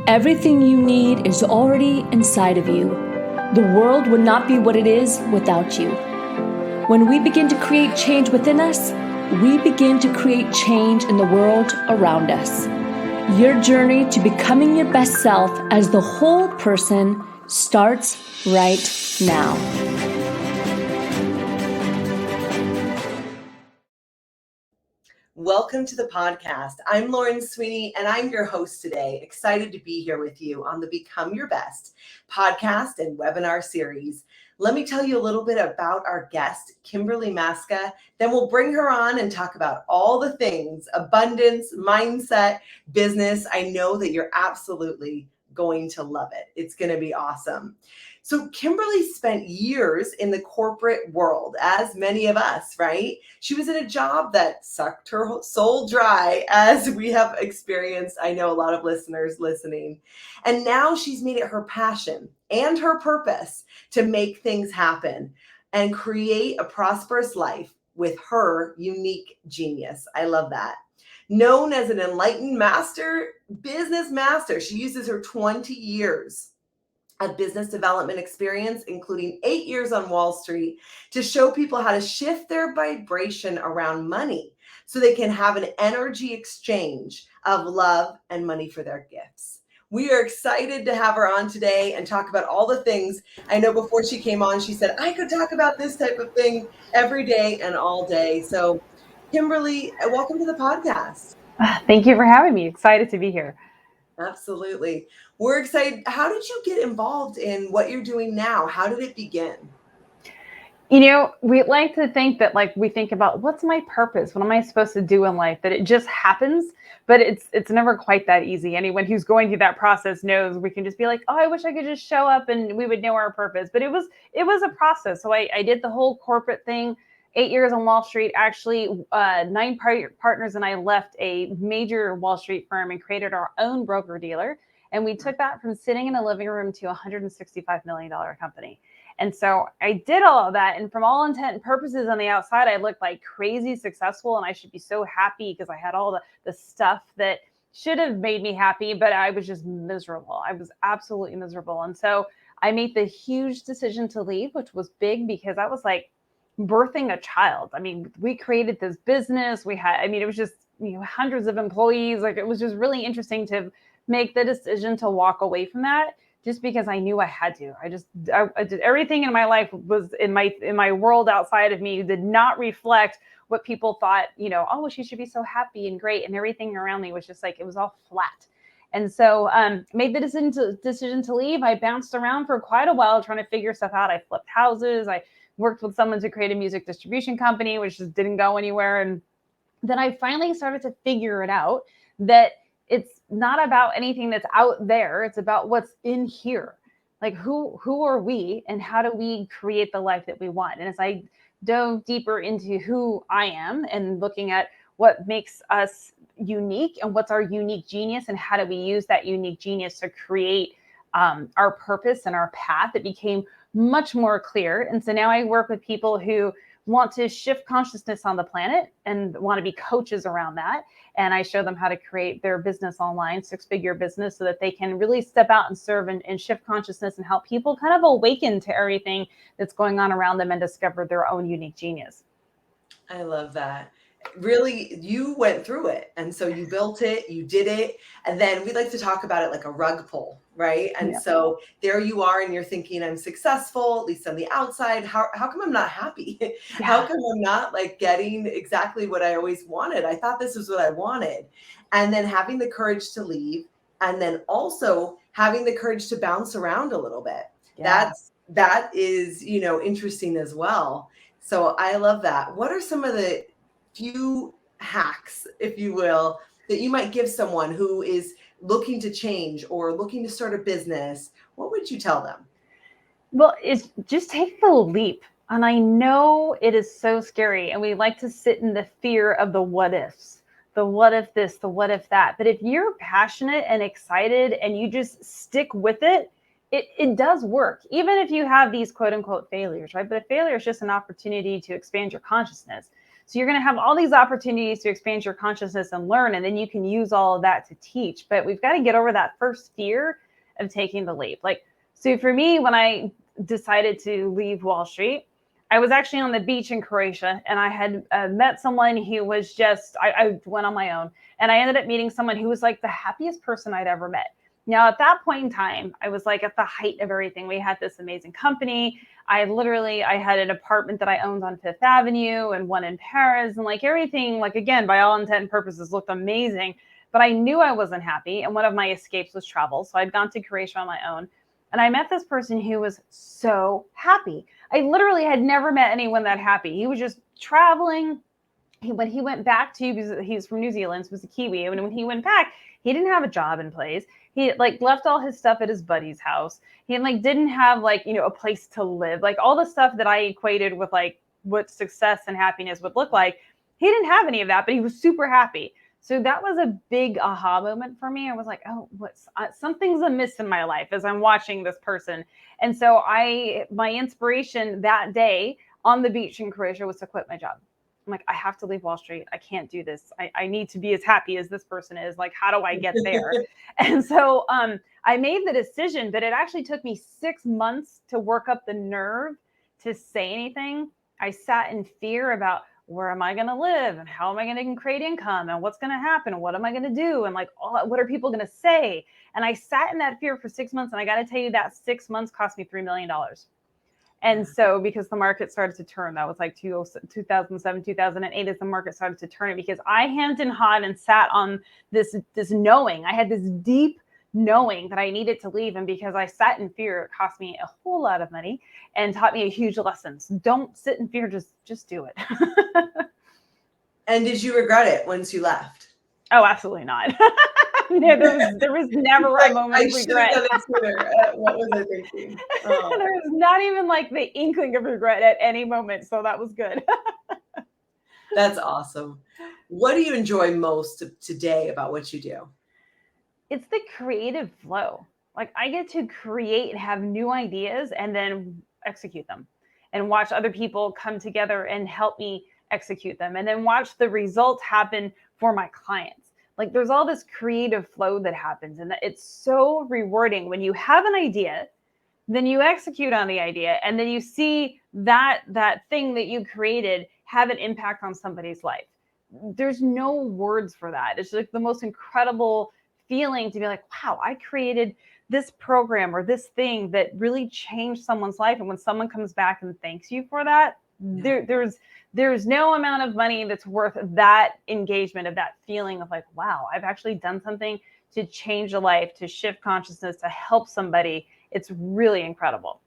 Everything you need is already inside of you. The world would not be what it is without you. When we begin to create change within us, we begin to create change in the world around us. Your journey to becoming your best self as the whole person starts right now. Welcome to the podcast. I'm Lauren Sweeney, and I'm your host today. Excited to be here with you on the Become Your Best podcast and webinar series. Let me tell you a little bit about our guest, Kimberly Maska. Then we'll bring her on and talk about all the things, abundance, mindset, business. I know that you're absolutely going to love it. It's going to be awesome. So Kimberly spent years in the corporate world, as many of us, right? She was in a job that sucked her soul dry, as we have experienced. I know a lot of listeners listening. And now she's made it her passion and her purpose to make things happen and create a prosperous life with her unique genius. I love that. Known as an enlightened business master, she uses her 20 years of business development experience, including 8 years on Wall Street, to show people how to shift their vibration around money so they can have an energy exchange of love and money for their gifts. We are excited to have her on today and talk about all the things. I know before she came on, she said, I could talk about this type of thing every day and all day. So Kimberly, welcome to the podcast. Thank you for having me. Excited to be here. Absolutely. We're excited. How did you get involved in what you're doing now? How did it begin? You know, we like to think that we think about what's my purpose? What am I supposed to do in life? That it just happens, but it's never quite that easy. Anyone who's going through that process knows we can just be like, oh, I wish I could just show up and we would know our purpose. But it was a process. So I did the whole corporate thing. 8 years on Wall Street, actually 9 partners and I left a major Wall Street firm and created our own broker-dealer. And we took that from sitting in a living room to a $165 million company. And so I did all of that. And from all intent and purposes on the outside, I looked like crazy successful. And I should be so happy because I had all the stuff that should have made me happy, but I was just miserable. I was absolutely miserable. And so I made the huge decision to leave, which was big because I was like, birthing a child. I mean, we created this business. It was just, hundreds of employees. It was just really interesting to make the decision to walk away from that just because I knew I had to. I did everything in my life was in my world outside of me did not reflect what people thought, oh, she should be so happy and great. And everything around me was just it was all flat. And so made the decision to leave. I bounced around for quite a while trying to figure stuff out. I flipped houses. I worked with someone to create a music distribution company, which just didn't go anywhere. And then I finally started to figure it out that it's not about anything that's out there. It's about what's in here. Like who are we and how do we create the life that we want? And as I dove deeper into who I am and looking at what makes us unique and what's our unique genius and how do we use that unique genius to create our purpose and our path, it became much more clear. And so now I work with people who want to shift consciousness on the planet and want to be coaches around that. And I show them how to create their business online, 6-figure business, so that they can really step out and serve and shift consciousness and help people kind of awaken to everything that's going on around them and discover their own unique genius. I love that. Really, you went through it. And so you built it, you did it. And then we like to talk about it like a rug pull, right? And so there you are and you're thinking, I'm successful, at least on the outside. How come I'm not happy? Yeah. How come I'm not getting exactly what I always wanted? I thought this was what I wanted. And then having the courage to leave and then also having the courage to bounce around a little bit. Yeah. That is, interesting as well. So I love that. What are some of the few hacks, if you will, that you might give someone who is looking to change or looking to start a business? What would you tell them? Well, it's just take the leap. And I know it is so scary. And we like to sit in the fear of the what ifs, the what if this, the what if that. But if you're passionate and excited and you just stick with it, it does work. Even if you have these quote unquote failures, right? But a failure is just an opportunity to expand your consciousness. So you're going to have all these opportunities to expand your consciousness and learn, and then you can use all of that to teach. But we've got to get over that first fear of taking the leap. Like, so for me, when I decided to leave Wall Street, I was actually on the beach in Croatia, and I had met someone who was just, I went on my own, and I ended up meeting someone who was like the happiest person I'd ever met. Now, at that point in time, I was like at the height of everything. We had this amazing company. I had an apartment that I owned on Fifth Avenue and one in Paris, and like everything, like again, by all intent and purposes, looked amazing. But I knew I wasn't happy, and one of my escapes was travel. So I'd gone to Croatia on my own, and I met this person who was so happy. I literally had never met anyone that happy. He was just traveling. When he went back to, because he's from New Zealand, so he was a Kiwi, and when he went back, he didn't have a job in place. He like left all his stuff at his buddy's house. He like didn't have like, you know, a place to live. Like all the stuff that I equated with like what success and happiness would look like. He didn't have any of that, but he was super happy. So that was a big aha moment for me. I was like, oh, something's amiss in my life as I'm watching this person. And so my inspiration that day on the beach in Croatia was to quit my job. I'm like, I have to leave Wall Street. I can't do this. I need to be as happy as this person is. Like, how do I get there? And so I made the decision, but it actually took me 6 months to work up the nerve to say anything. I sat in fear about, where am I going to live, and how am I going to create income, and what's going to happen, and what am I going to do, and like, what are people going to say? And I sat in that fear for 6 months, and I got to tell you, that 6 months cost me $3 million. And so because the market started to turn, that was like 2007, 2008, as the market started to turn, because I hemmed and hawed and sat on this knowing. I had this deep knowing that I needed to leave. And because I sat in fear, it cost me a whole lot of money and taught me a huge lesson. So don't sit in fear, just do it. And did you regret it once you left? Oh, absolutely not. No, there was never a moment of regret. I should have done it sooner. What was I thinking? Oh. There was not even like the inkling of regret at any moment. So that was good. That's awesome. What do you enjoy most today about what you do? It's the creative flow. Like I get to create and have new ideas and then execute them and watch other people come together and help me execute them, and then watch the results happen for my clients. Like there's all this creative flow that happens, and it's so rewarding when you have an idea, then you execute on the idea, and then you see that thing that you created have an impact on somebody's life. There's no words for that. It's like the most incredible feeling to be like, wow, I created this program or this thing that really changed someone's life. And when someone comes back and thanks you for that, there's no amount of money that's worth that engagement, of that feeling of like, wow, I've actually done something to change a life, to shift consciousness, to help somebody. It's really incredible.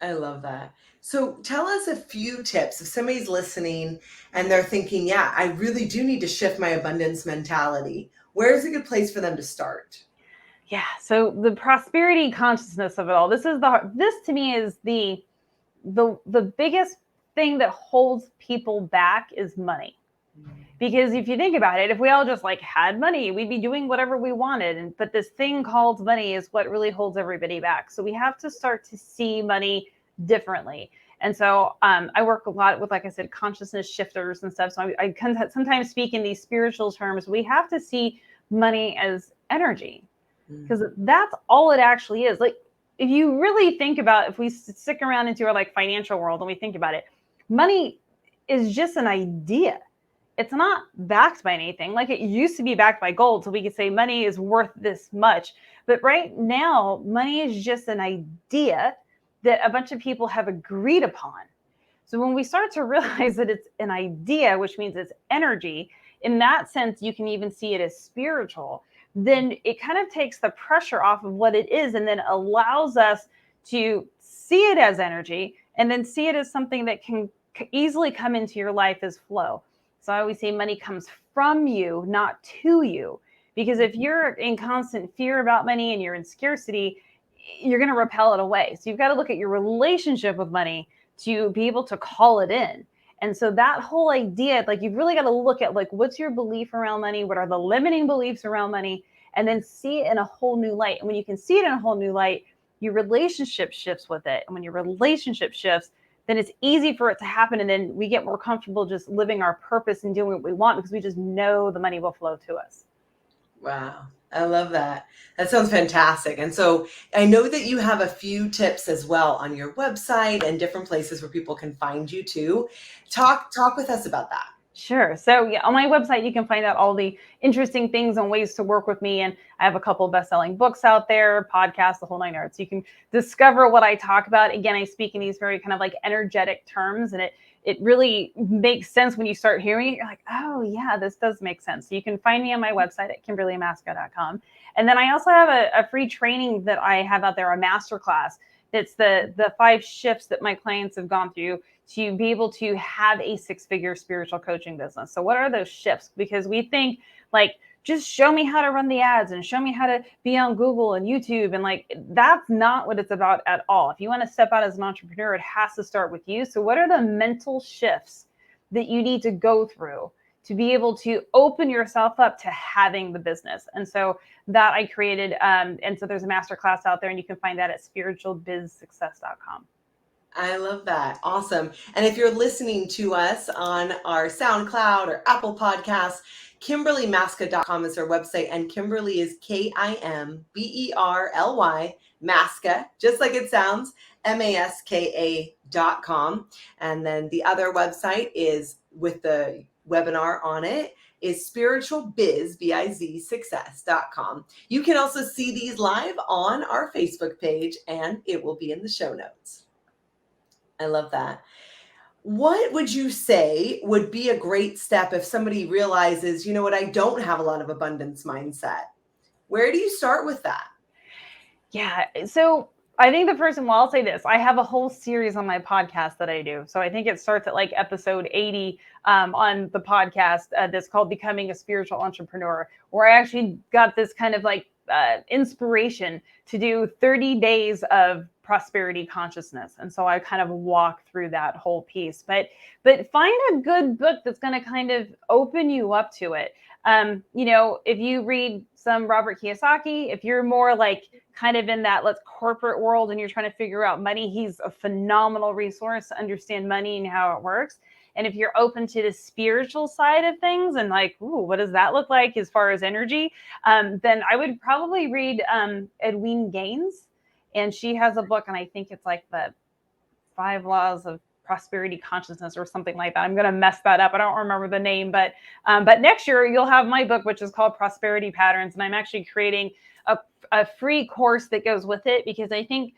I love that. So tell us a few tips if somebody's listening and they're thinking, yeah, I really do need to shift my abundance mentality. Where's a good place for them to start? Yeah. So the prosperity consciousness of it all, this to me is the biggest thing that holds people back is money. Because if you think about it, if we all just like had money, we'd be doing whatever we wanted. But this thing called money is what really holds everybody back. So we have to start to see money differently. And so I work a lot with, like I said, consciousness shifters and stuff. So I sometimes speak in these spiritual terms. We have to see money as energy, because that's all it actually is. Like if you really think about, if we stick around into our like financial world and we think about it, money is just an idea. It's not backed by anything. Like it used to be backed by gold, so we could say money is worth this much. But right now, money is just an idea that a bunch of people have agreed upon. So when we start to realize that it's an idea, which means it's energy, in that sense, you can even see it as spiritual, then it kind of takes the pressure off of what it is and then allows us to see it as energy and then see it as something that can easily come into your life as flow. So I always say money comes from you, not to you. Because if you're in constant fear about money and you're in scarcity, you're going to repel it away. So you've got to look at your relationship with money to be able to call it in. And so that whole idea, like you've really got to look at like, what's your belief around money? What are the limiting beliefs around money? And then see it in a whole new light. And when you can see it in a whole new light, your relationship shifts with it. And when your relationship shifts, then it's easy for it to happen. And then we get more comfortable just living our purpose and doing what we want because we just know the money will flow to us. Wow. I love that. That sounds fantastic. And so I know that you have a few tips as well on your website and different places where people can find you too. Talk with us about that. Sure. So yeah, on my website, you can find out all the interesting things and ways to work with me. And I have a couple of best-selling books out there, podcasts, the whole nine yards. So you can discover what I talk about. Again, I speak in these very kind of like energetic terms, and it really makes sense when you start hearing it. You're like, oh yeah, this does make sense. So you can find me on my website at kimberlymaska.com. And then I also have a free training that I have out there, a masterclass. It's the 5 shifts that my clients have gone through to be able to have a 6-figure spiritual coaching business. So what are those shifts? Because we think like, just show me how to run the ads and show me how to be on Google and YouTube. And like, that's not what it's about at all. If you want to step out as an entrepreneur, it has to start with you. So what are the mental shifts that you need to go through to be able to open yourself up to having the business? And so that I created. And so there's a masterclass out there, and you can find that at spiritualbizsuccess.com. I love that. Awesome. And if you're listening to us on our SoundCloud or Apple Podcasts, KimberlyMaska.com is our website. And Kimberly is Kimberly, Maska, just like it sounds, Maska.com. And then the other website is with the webinar on it is spiritualbiz, success.com. You can also see these live on our Facebook page, and it will be in the show notes. I love that. What would you say would be a great step if somebody realizes, you know what, I don't have a lot of abundance mindset? Where do you start with that? Yeah. So I think the first one, well, I'll say this. I have a whole series on my podcast that I do. So I think it starts at like episode 80 on the podcast that's called Becoming a Spiritual Entrepreneur, where I actually got this kind of like inspiration to do 30 days of prosperity consciousness. And so I kind of walk through that whole piece, but find a good book that's going to kind of open you up to it. If you read some Robert Kiyosaki, if you're more like kind of in that corporate world and you're trying to figure out money, he's a phenomenal resource to understand money and how it works. And if you're open to the spiritual side of things and like, ooh, what does that look like as far as energy? Then I would probably read Edwene Gaines. And she has a book, and I think it's like the 5 Laws of Prosperity Consciousness or something like that. I'm going to mess that up. I don't remember the name, but next year you'll have my book, which is called Prosperity Patterns. And I'm actually creating a free course that goes with it, because I think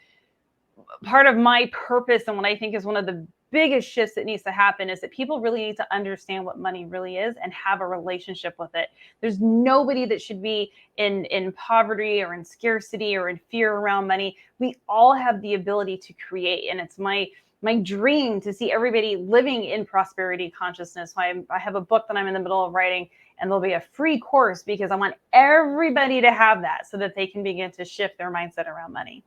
part of my purpose and what I think is one of the biggest shifts that needs to happen is that people really need to understand what money really is and have a relationship with it. There's nobody that should be in poverty or in scarcity or in fear around money. We all have the ability to create, and it's my dream to see everybody living in prosperity consciousness. I have a book that I'm in the middle of writing, and there'll be a free course because I want everybody to have that so that they can begin to shift their mindset around money.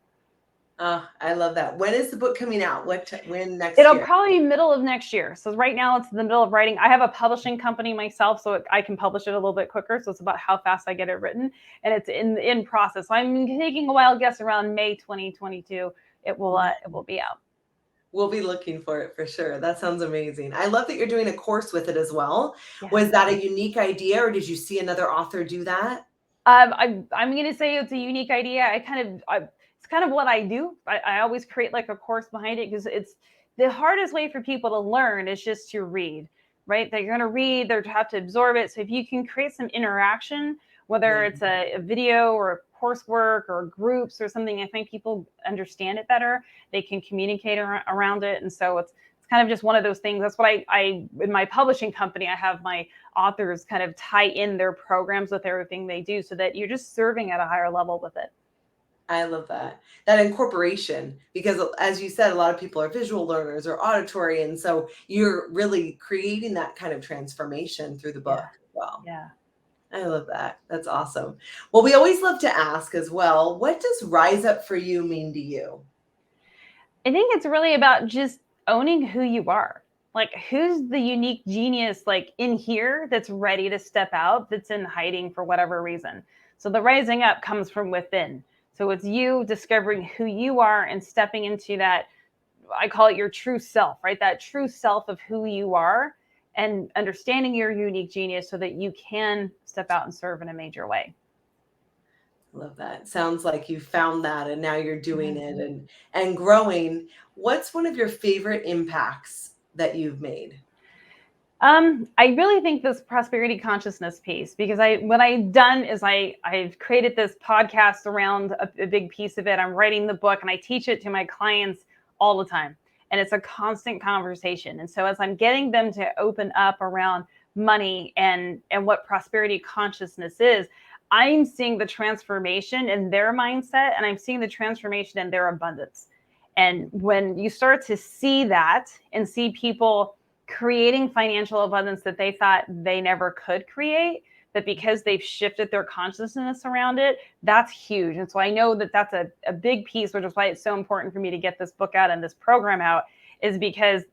I love that. When is the book coming out? When next It'll year? probably be middle of next year. So right now it's in the middle of writing. I have a publishing company myself, so I can publish it a little bit quicker. So it's about how fast I get it written, and it's in process. So I'm taking a wild guess around May 2022. It will be out. We'll be looking for it for sure. That sounds amazing. I love that you're doing a course with it as well. Yeah. Was that a unique idea, or did you see another author do that? I'm going to say it's a unique idea. It's kind of what I do. I always create like a course behind it, because it's the hardest way for people to learn is just to read, right? They're going to read, they have to absorb it. So if you can create some interaction, whether it's a video or coursework or groups or something, I think people understand it better. They can communicate around it. And so it's kind of just one of those things. That's what I in my publishing company, I have my authors kind of tie in their programs with everything they do so that you're just serving at a higher level with it. I love that incorporation, because as you said, a lot of people are visual learners or auditory. And so you're really creating that kind of transformation through the book as well. Yeah. I love that. That's awesome. Well, we always love to ask as well, what does rise up for you mean to you? I think it's really about just owning who you are. Like, who's the unique genius like in here that's ready to step out, that's in hiding for whatever reason. So the rising up comes from within. So it's you discovering who you are and stepping into that I call it your true self, right? That true self of who you are and understanding your unique genius so that you can step out and serve in a major way. Love that. Sounds like you found that and now you're doing it and growing. What's one of your favorite impacts that you've made? I really think this prosperity consciousness piece, because what I've done is I've created this podcast around a big piece of it. I'm writing the book and I teach it to my clients all the time. And it's a constant conversation. And so as I'm getting them to open up around money and what prosperity consciousness is, I'm seeing the transformation in their mindset and I'm seeing the transformation in their abundance. And when you start to see that and see people creating financial abundance that they thought they never could create, but because they've shifted their consciousness around it, that's huge. And so I know that that's a big piece, which is why it's so important for me to get this book out and this program out, is because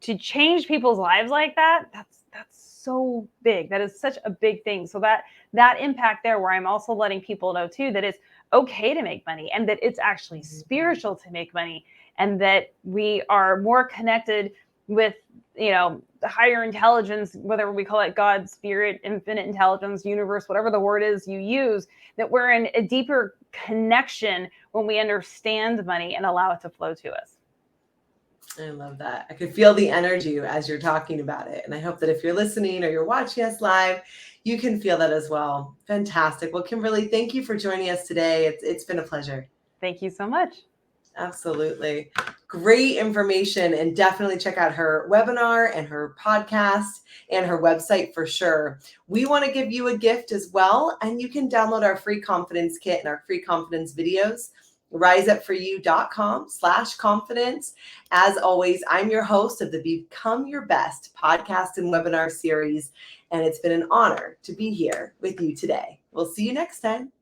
to change people's lives like that, that's so big. That is such a big thing. So that impact there, where I'm also letting people know too that it's okay to make money and that it's actually spiritual to make money, and that we are more connected with, the higher intelligence, whether we call it God, spirit, infinite intelligence, universe, whatever the word is you use, that we're in a deeper connection when we understand money and allow it to flow to us. I love that. I could feel the energy as you're talking about it. And I hope that if you're listening or you're watching us live, you can feel that as well. Fantastic. Well, Kimberly, thank you for joining us today. It's been a pleasure. Thank you so much. Absolutely. Great information, and definitely check out her webinar and her podcast and her website for sure. We want to give you a gift as well, and you can download our free confidence kit and our free confidence videos, riseupforyou.com/confidence. As always, I'm your host of the Become Your Best podcast and webinar series, and it's been an honor to be here with you today. We'll see you next time.